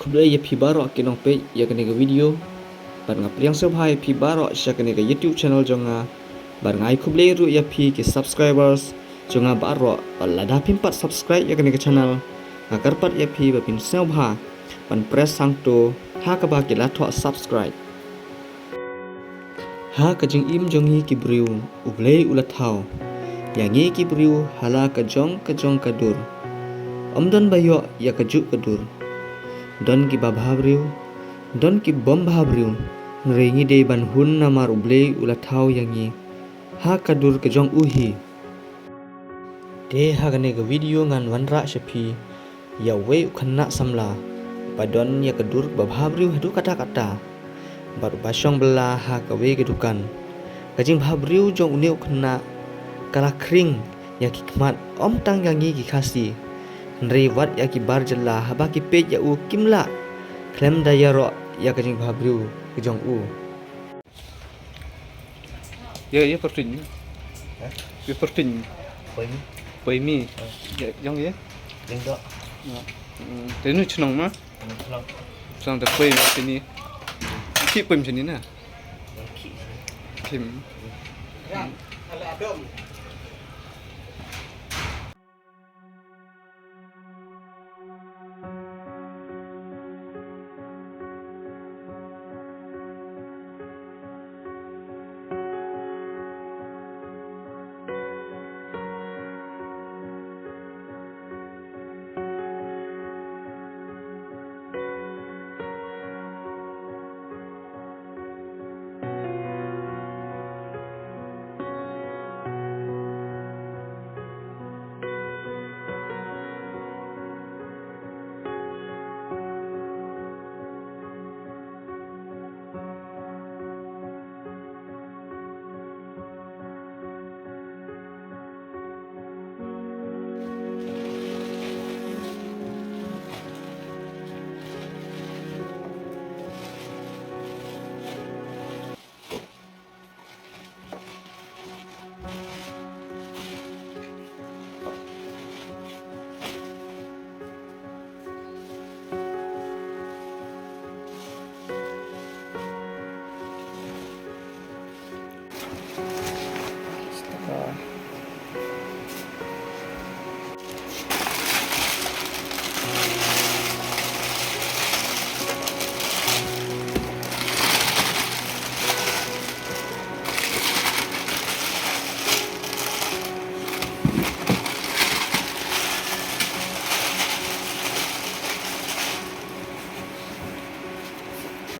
Kublai ya pi baro kinong pe ya kene ke video bar nga priang so bhai pi baro sya kene ke YouTube channel jonga bar ngai kublai ru ya pi ke subscribers jonga baro lada pimpat subscribe ya kene ke channel agar pat ya pi bapin sel bha pan press sang to ha ka ba ke la tho subscribe ha ka jing im jong hi ki briu ublei ula thau ya nge ki briu hala ka jong ka dur omdon bayo ya ka ju ka dur don ki babhabriu don ki bom bhabriu rengi de ban hun namar ublei ula thau yangi ha kadur ke jong uhi de ha gane ga video ngan wanra shapi ya we khanna samla badon ya kadur babhabriu hadu kata baru basong bela ha ka we ke dukan kajing bhabriu jong uneu khanna kala kring ya kikmat om tang yangi ki khasi Rewat ya ki bar jalla haba ki pej ya u kimla klem da ya ro ya kajing bhabriu ke jong u ya pertin ya pertin pai mi ya jong ya ding do tenu chnong ma sang ta pai ma sini ki pem sini na kim